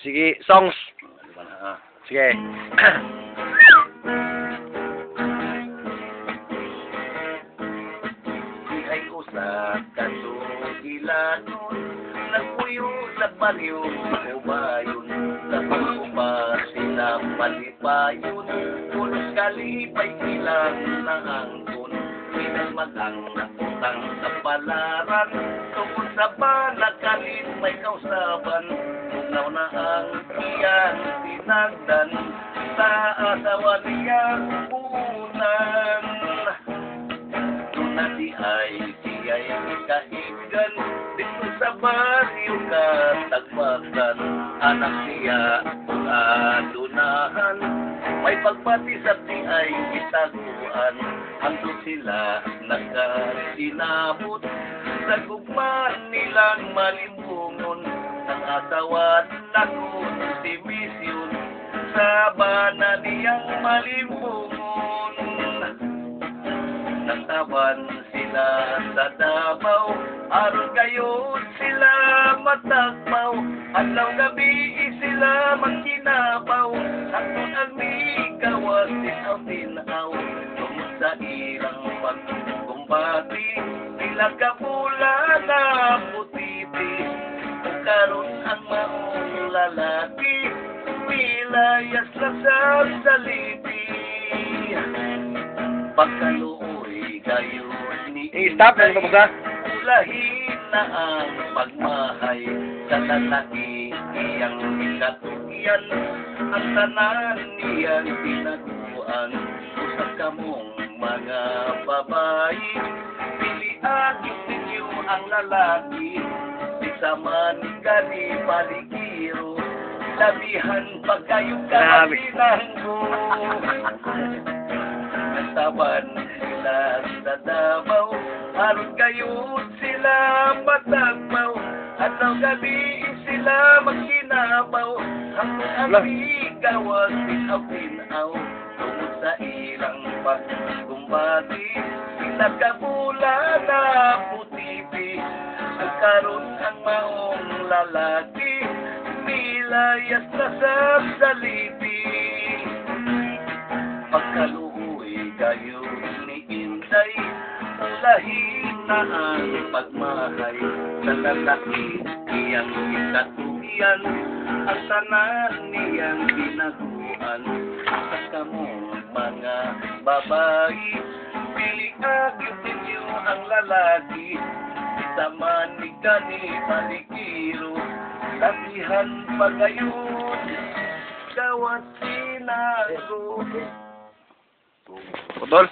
Sige, songs. Sige. Di ay usa kasugilanon, nagpuyo sa baliw ubayon, sa pagkupa sila palipayon, pulos kalipay ilang naangkon, pinagmagang nakutang kapalaran, tungkol sa balakalit may kausaban, tugnaw na ang iyang tinagdan, sa asawa niyang punan. Nadi ay siya'y kaigan, dito sa baryo katagbagan, anak niya alunahan, may pagpati sa di ay itaguan, hangdo sila nagkasinabot, sa gugman nilang malimbungon, ang asawa nakon si Misyon, sa bana niyang malimbungon. Nagtaban sila sa Davao, aron kayo sila matagpaw, adlaw gabi sila magkinabaw, hangtod ang migawas tinaw, tungod sa ilang pagkumbati, sila kapula na putiti, kung karon ang maong lalaki, milayas na sa saliti. Pagkaluoy kayo ni Stop, ano ba ba? ulahin na ang pagmahay sa lalaki iyang ikatugyan, ang tanan niyang pinaguan, usap kamong mga babae, pilian ninyo ang lalaki, isa man gani paligiro, labihan pag kayong kasinanggo. Nagtaban sila sa Davao, aron kayo sila matagpaw, adlaw gabi sila magkinabaw, hangtod ang bigawas pinawinaw, tungod sa ilang pagkumbati, sila kabula na putipi, ang karon ang maong lalaki, milayas na sa saliti. Pagkaluoy kayo ni Inday, ulahin na ang pagmahay sa lalaki iyang ikatugyan, ang tanan niyang pinaguan, sa kamong mga babae, piliag ninyo ang lalaki, isa man ni gani paligiro, labihan pagayon, gawas sinago. Putol.